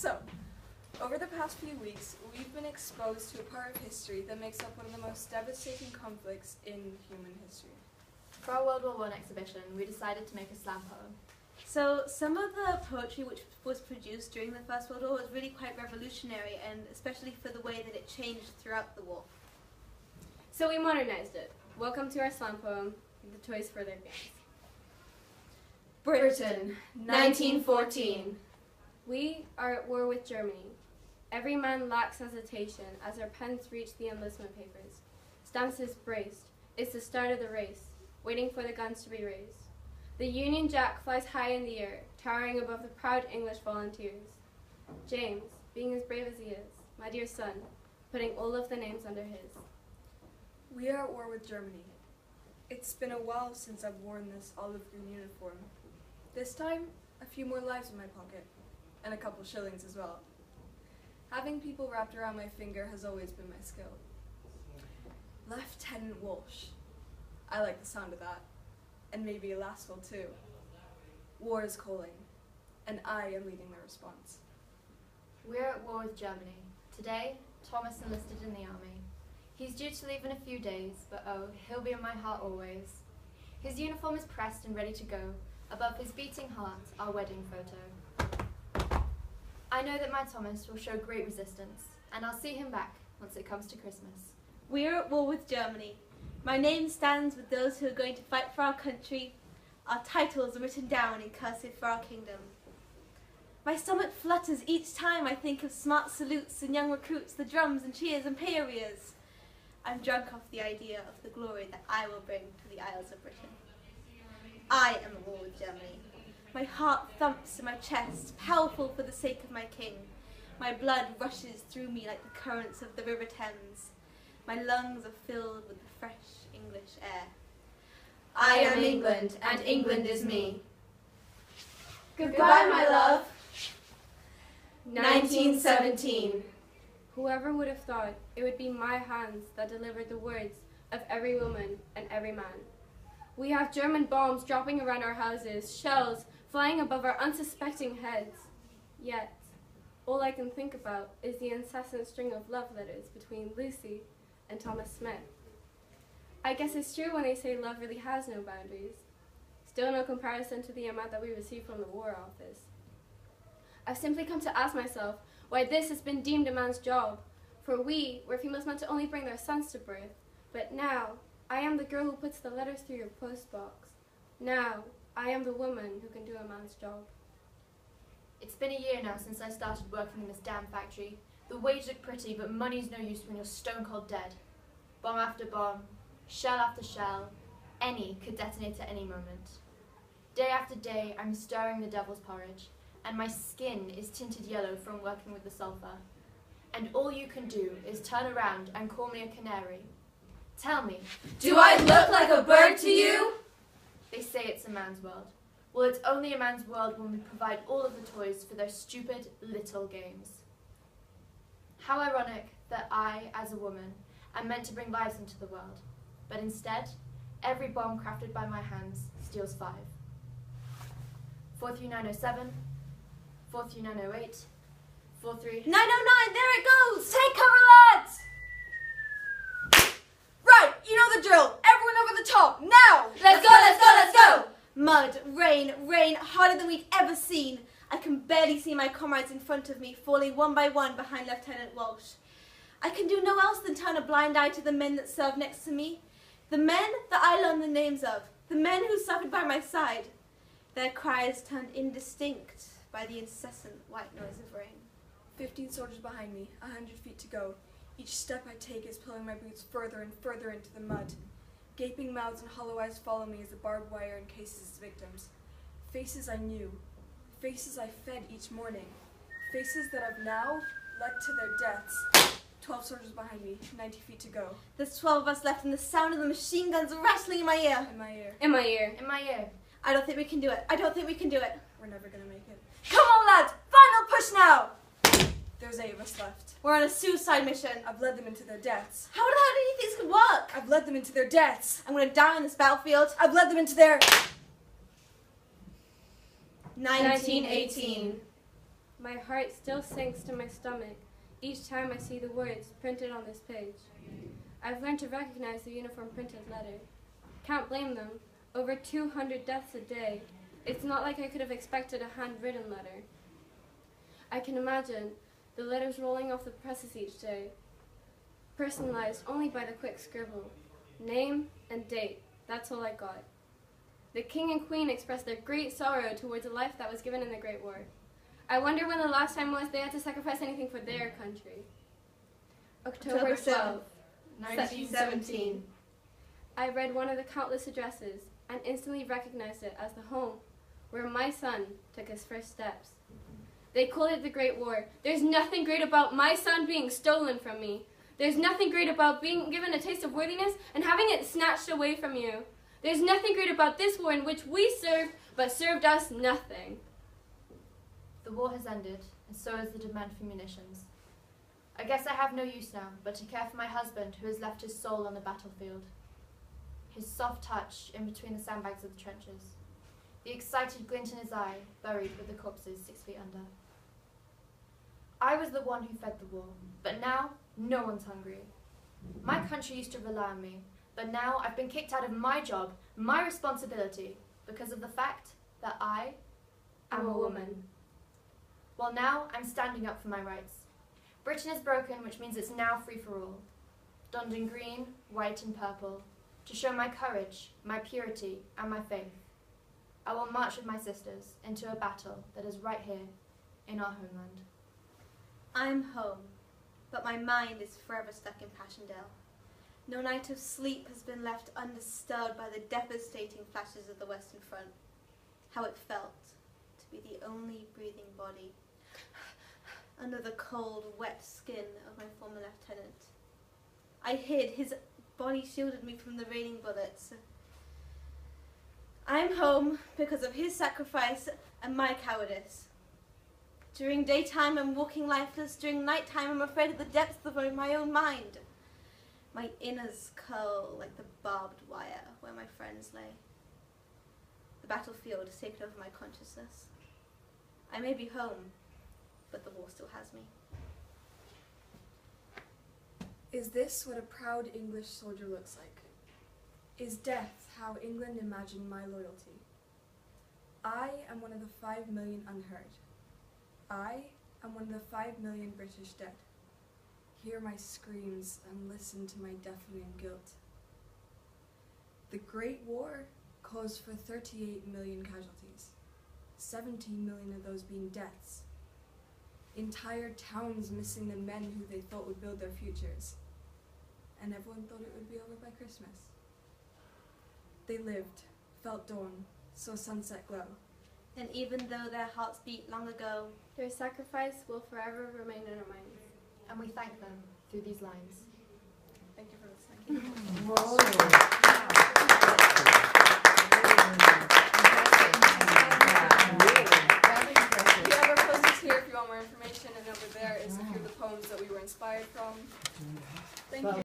So, over the past few weeks, we've been exposed to a part of history that makes up one of the most devastating conflicts in human history. For our World War I exhibition, we decided to make a slam poem. So some of the poetry which was produced during the First World War was really quite revolutionary, and especially for the way that it changed throughout the war. So we modernized it. Welcome to our slam poem, The Toys for Their Games. Britain, 1914. We are at war with Germany. Every man lacks hesitation as our pens reach the enlistment papers. Stances braced. It's the start of the race, waiting for the guns to be raised. The Union Jack flies high in the air, towering above the proud English volunteers. James, being as brave as he is, my dear son, putting all of the names under his. We are at war with Germany. It's been a while since I've worn this olive green uniform. This time, a few more lives in my pocket, and a couple shillings as well. Having people wrapped around my finger has always been my skill. Lieutenant Walsh. I like the sound of that. And maybe Alaska too. War is calling, and I am leading the response. We're at war with Germany. Today, Thomas enlisted in the army. He's due to leave in a few days, but oh, he'll be in my heart always. His uniform is pressed and ready to go. Above his beating heart, our wedding photo. I know that my Thomas will show great resistance, and I'll see him back once it comes to Christmas. We are at war with Germany. My name stands with those who are going to fight for our country. Our titles are written down in cursive for our kingdom. My stomach flutters each time I think of smart salutes and young recruits, the drums and cheers and pay-areas. I'm drunk off the idea of the glory that I will bring to the Isles of Britain. I am at war with Germany. My heart thumps in my chest, powerful for the sake of my king. My blood rushes through me like the currents of the River Thames. My lungs are filled with the fresh English air. I am England, and England is me. Goodbye, my love. 1917. Whoever would have thought it would be my hands that delivered the words of every woman and every man. We have German bombs dropping around our houses, shells flying above our unsuspecting heads. Yet, all I can think about is the incessant string of love letters between Lucy and Thomas Smith. I guess it's true when they say love really has no boundaries. Still no comparison to the amount that we receive from the War Office. I've simply come to ask myself why this has been deemed a man's job. For we were females meant to only bring their sons to birth. But now, I am the girl who puts the letters through your postbox. Now, I am the woman who can do a man's job. It's been a year now since I started working in this damn factory. The wages look pretty, but money's no use when you're stone cold dead. Bomb after bomb, shell after shell, any could detonate at any moment. Day after day, I'm stirring the devil's porridge, and my skin is tinted yellow from working with the sulfur. And all you can do is turn around and call me a canary. Tell me, Do I look like a bird to you? they say it's a man's world. Well, it's only a man's world when we provide all of the toys for their stupid little games. How ironic that I, as a woman, am meant to bring lives into the world, but instead, every bomb crafted by my hands steals 5. 43907, 43908, 43... 909, there it goes! Take cover, lads! Right, you know the drill. Everyone over the top, now! Let's go, let's go, let's go! Mud, rain, harder than we'd ever seen. I can barely see my comrades in front of me, falling one by one behind Lieutenant Walsh. I can do no else than turn a blind eye to the men that serve next to me. The men that I learned the names of. The men who suffered by my side. Their cries turned indistinct by the incessant white noise of rain. 15 soldiers behind me, 100 feet to go. Each step I take is pulling my boots further and further into the mud. Gaping mouths and hollow eyes follow me as the barbed wire encases its victims. Faces I knew. Faces I fed each morning. Faces that have now led to their deaths. 12 soldiers behind me, 90 feet to go. There's 12 of us left and the sound of the machine guns rattling in my ear. In my ear. In my ear. In my ear. I don't think we can do it. I don't think we can do it. We're never gonna make it. Come on, lads! Final push now! There's 8 of us left. We're on a suicide mission. I've led them into their deaths. How the hell do you think this could work? I've led them into their deaths. I'm gonna die on this battlefield. I've led them into their... 1918. My heart still sinks to my stomach each time I see the words printed on this page. I've learned to recognize the uniform printed letter. Can't blame them. Over 200 deaths a day. It's not like I could have expected a handwritten letter. I can imagine the letters rolling off the presses each day, personalized only by the quick scribble. Name and date, that's all I got. The king and queen expressed their great sorrow towards a life that was given in the Great War. I wonder when the last time was they had to sacrifice anything for their country. October 12th, 1917. I read one of the countless addresses and instantly recognized it as the home where my son took his first steps. They called it the Great War. There's nothing great about my son being stolen from me. There's nothing great about being given a taste of worthiness and having it snatched away from you. There's nothing great about this war in which we served, but served us nothing. The war has ended, and so has the demand for munitions. I guess I have no use now, but to care for my husband who has left his soul on the battlefield. His soft touch in between the sandbags of the trenches. The excited glint in his eye, buried with the corpses 6 feet under. I was the one who fed the war, but now no one's hungry. My country used to rely on me, but now I've been kicked out of my job, my responsibility, because of the fact that I am a woman. Well, now I'm standing up for my rights. Britain is broken, which means it's now free for all. Donned in green, white and purple, to show my courage, my purity and my faith. I will march with my sisters into a battle that is right here in our homeland. I'm home, but my mind is forever stuck in Passchendaele. No night of sleep has been left undisturbed by the devastating flashes of the Western Front. How it felt to be the only breathing body under the cold, wet skin of my former lieutenant. I hid. His body shielded me from the raining bullets. I'm home because of his sacrifice and my cowardice. During daytime, I'm walking lifeless. During nighttime, I'm afraid of the depths of my own mind. My innards curl like the barbed wire where my friends lay. The battlefield has taken over my consciousness. I may be home, but the war still has me. Is this what a proud English soldier looks like? Is death how England imagined my loyalty? I am one of the 5 million unheard. I am one of the 5 million British dead. Hear my screams and listen to my deafening guilt. The Great War caused for 38 million casualties, 17 million of those being deaths. Entire towns missing the men who they thought would build their futures. And everyone thought it would be over by Christmas. They lived, felt dawn, saw sunset glow. And even though their hearts beat long ago, Their sacrifice will forever remain in our minds. And we thank them through these lines. Thank you for listening. Whoa.